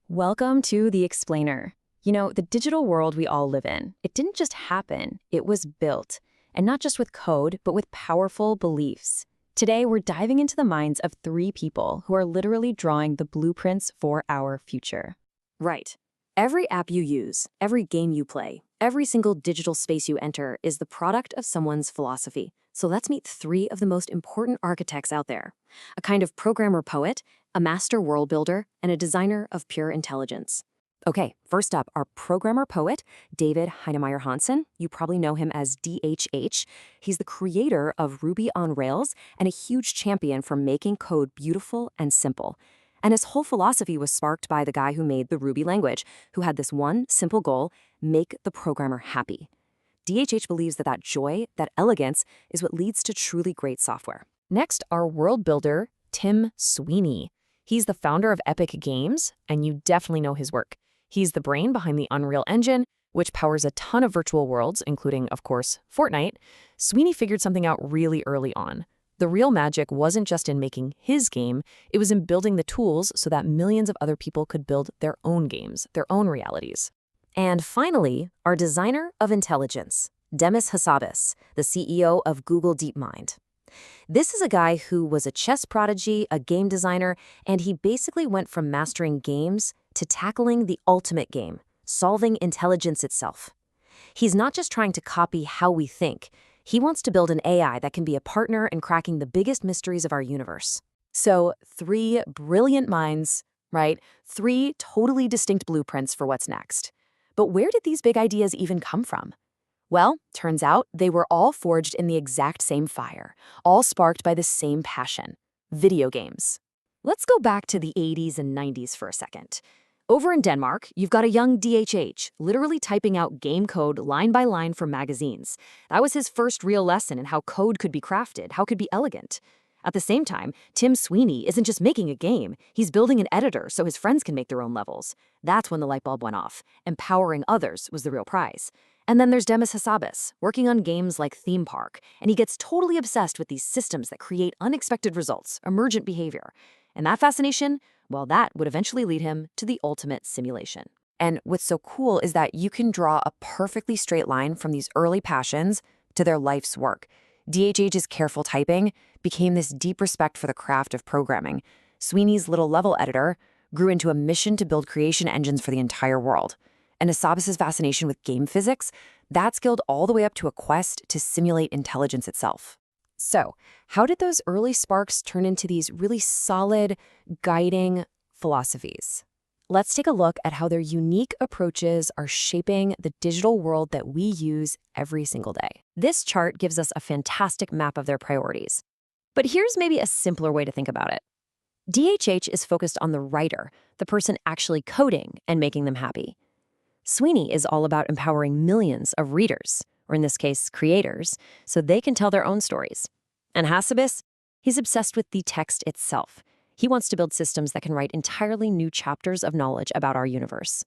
Welcome to The Explainer. You know, the digital world we all live in, it didn't just happen, it was built. And not just with code, but with powerful beliefs. Today, we're diving into the minds of three people who are literally drawing the blueprints for our future. Right. Every app you use, every game you play, every single digital space you enter is the product of someone's philosophy. So let's meet three of the most important architects out there. A kind of programmer-poet, a master world builder, and a designer of pure intelligence. Okay, first up, our programmer-poet, David Heinemeier Hansson. You probably know him as DHH. He's the creator of Ruby on Rails and a huge champion for making code beautiful and simple. And his whole philosophy was sparked by the guy who made the Ruby language, who had this one simple goal: make the programmer happy. DHH believes that joy, that elegance, is what leads to truly great software. Next, our world builder, Tim Sweeney. He's the founder of Epic Games, and you definitely know his work. He's the brain behind the Unreal Engine, which powers a ton of virtual worlds, including, of course, Fortnite. Sweeney figured something out really early on. The real magic wasn't just in making his game, it was in building the tools so that millions of other people could build their own games, their own realities. And finally, our designer of intelligence, Demis Hassabis, the CEO of Google DeepMind. This is a guy who was a chess prodigy, a game designer, and he basically went from mastering games to tackling the ultimate game, solving intelligence itself. He's not just trying to copy how we think. He wants to build an AI that can be a partner in cracking the biggest mysteries of our universe. So, three brilliant minds, right? Three totally distinct blueprints for what's next. But where did these big ideas even come from? Well, turns out they were all forged in the exact same fire, all sparked by the same passion: video games. Let's go back to the 80s and 90s for a second. Over in Denmark, you've got a young DHH literally typing out game code line by line for magazines. That was his first real lesson in how code could be crafted, how it could be elegant. At the same time, Tim Sweeney isn't just making a game, he's building an editor so his friends can make their own levels. That's when the light bulb went off. Empowering others was the real prize. And then there's Demis Hassabis, working on games like Theme Park, and he gets totally obsessed with these systems that create unexpected results, emergent behavior. And that fascination, well, that would eventually lead him to the ultimate simulation. And what's so cool is that you can draw a perfectly straight line from these early passions to their life's work. DHH's careful typing became this deep respect for the craft of programming. Sweeney's little level editor grew into a mission to build creation engines for the entire world. And Hassabis' fascination with game physics, that scaled all the way up to a quest to simulate intelligence itself. So, how did those early sparks turn into these really solid, guiding philosophies? Let's take a look at how their unique approaches are shaping the digital world that we use every single day. This chart gives us a fantastic map of their priorities. But here's maybe a simpler way to think about it. DHH is focused on the writer, the person actually coding and making them happy. Sweeney is all about empowering millions of readers, or in this case, creators, so they can tell their own stories. And Hassabis, he's obsessed with the text itself. He wants to build systems that can write entirely new chapters of knowledge about our universe.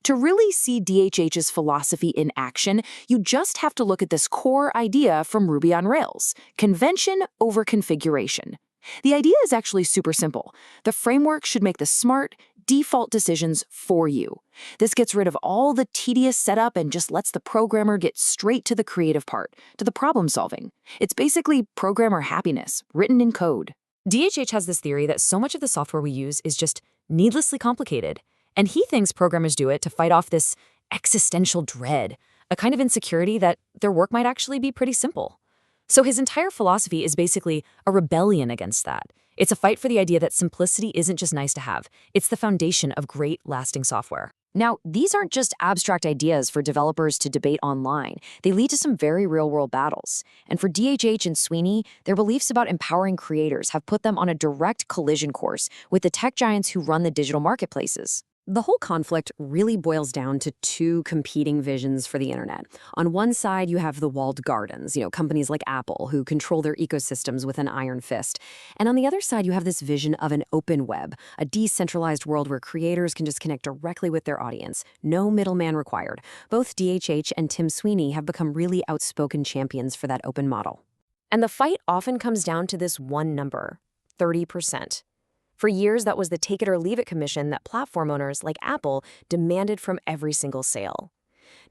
To really see DHH's philosophy in action, you just have to look at this core idea from Ruby on Rails: convention over configuration. The idea is actually super simple. The framework should make the smart, default decisions for you. This gets rid of all the tedious setup and just lets the programmer get straight to the creative part, to the problem solving. It's basically programmer happiness, written in code. DHH has this theory that so much of the software we use is just needlessly complicated, and he thinks programmers do it to fight off this existential dread, a kind of insecurity that their work might actually be pretty simple. So his entire philosophy is basically a rebellion against that. It's a fight for the idea that simplicity isn't just nice to have, it's the foundation of great, lasting software. Now, these aren't just abstract ideas for developers to debate online. They lead to some very real-world battles. And for DHH and Sweeney, their beliefs about empowering creators have put them on a direct collision course with the tech giants who run the digital marketplaces. The whole conflict really boils down to two competing visions for the internet. On one side, you have the walled gardens, companies like Apple, who control their ecosystems with an iron fist. And on the other side, you have this vision of an open web, a decentralized world where creators can just connect directly with their audience, no middleman required. Both DHH and Tim Sweeney have become really outspoken champions for that open model. And the fight often comes down to this one number: 30%. For years, that was the take-it-or-leave-it commission that platform owners like Apple demanded from every single sale.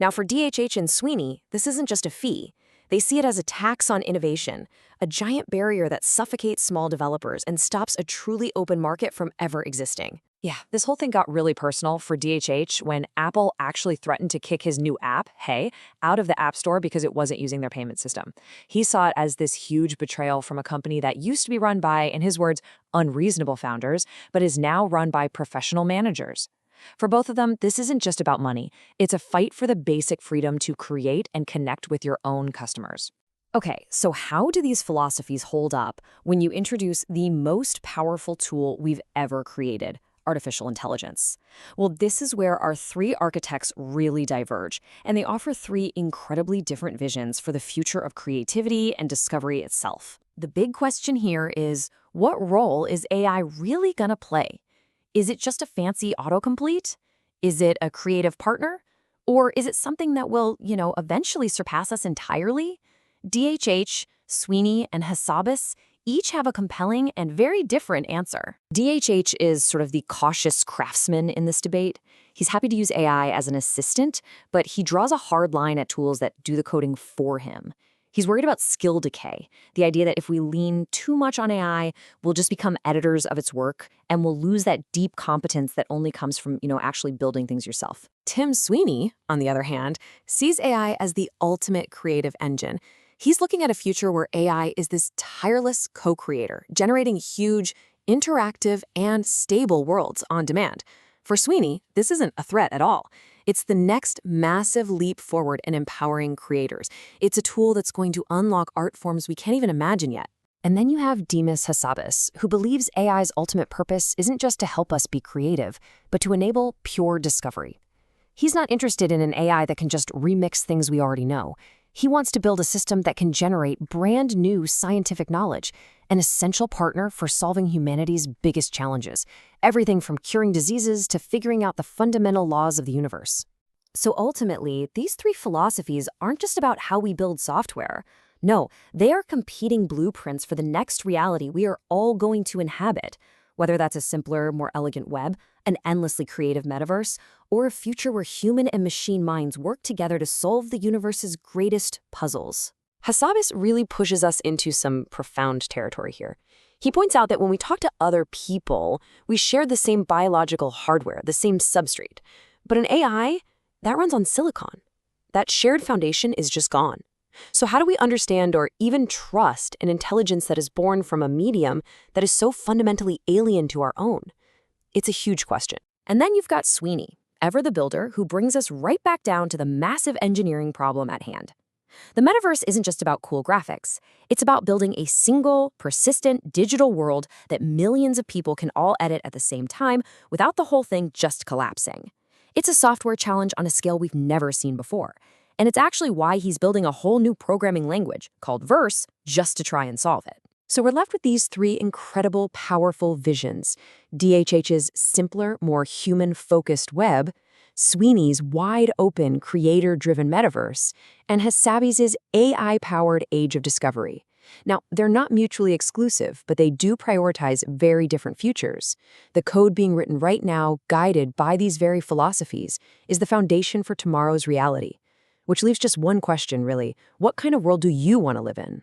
Now, for DHH and Sweeney, this isn't just a fee. They see it as a tax on innovation, a giant barrier that suffocates small developers and stops a truly open market from ever existing. Yeah, this whole thing got really personal for DHH when Apple actually threatened to kick his new app, Hey, out of the App Store because it wasn't using their payment system. He saw it as this huge betrayal from a company that used to be run by, in his words, unreasonable founders, but is now run by professional managers. For both of them, this isn't just about money. It's a fight for the basic freedom to create and connect with your own customers. Okay, so how do these philosophies hold up when you introduce the most powerful tool we've ever created, artificial intelligence? Well, this is where our three architects really diverge, and they offer three incredibly different visions for the future of creativity and discovery itself. The big question here is, what role is AI really gonna play? Is it just a fancy autocomplete? Is it a creative partner? Or is it something that will, eventually surpass us entirely? DHH, Sweeney, and Hassabis each have a compelling and very different answer. DHH is sort of the cautious craftsman in this debate. He's happy to use AI as an assistant, but he draws a hard line at tools that do the coding for him. He's worried about skill decay, the idea that if we lean too much on AI, we'll just become editors of its work, and we'll lose that deep competence that only comes from, actually building things yourself. Tim Sweeney, on the other hand, sees AI as the ultimate creative engine. He's looking at a future where AI is this tireless co-creator, generating huge, interactive, and stable worlds on demand. For Sweeney, this isn't a threat at all. It's the next massive leap forward in empowering creators. It's a tool that's going to unlock art forms we can't even imagine yet. And then you have Demis Hassabis, who believes AI's ultimate purpose isn't just to help us be creative, but to enable pure discovery. He's not interested in an AI that can just remix things we already know. He wants to build a system that can generate brand new scientific knowledge, an essential partner for solving humanity's biggest challenges, everything from curing diseases to figuring out the fundamental laws of the universe. So ultimately, these three philosophies aren't just about how we build software. No, they are competing blueprints for the next reality we are all going to inhabit, whether that's a simpler, more elegant web, an endlessly creative metaverse, or a future where human and machine minds work together to solve the universe's greatest puzzles. Hassabis really pushes us into some profound territory here. He points out that when we talk to other people, we share the same biological hardware, the same substrate. But an AI, that runs on silicon. That shared foundation is just gone. So how do we understand or even trust an intelligence that is born from a medium that is so fundamentally alien to our own? It's a huge question. And then you've got Sweeney, ever the builder, who brings us right back down to the massive engineering problem at hand. The metaverse isn't just about cool graphics. It's about building a single, persistent digital world that millions of people can all edit at the same time without the whole thing just collapsing. It's a software challenge on a scale we've never seen before. And it's actually why he's building a whole new programming language called Verse just to try and solve it. So we're left with these three incredible, powerful visions: DHH's simpler, more human-focused web, Sweeney's wide-open, creator-driven metaverse, and Hassabis' AI-powered age of discovery. Now, they're not mutually exclusive, but they do prioritize very different futures. The code being written right now, guided by these very philosophies, is the foundation for tomorrow's reality. Which leaves just one question, really. What kind of world do you want to live in?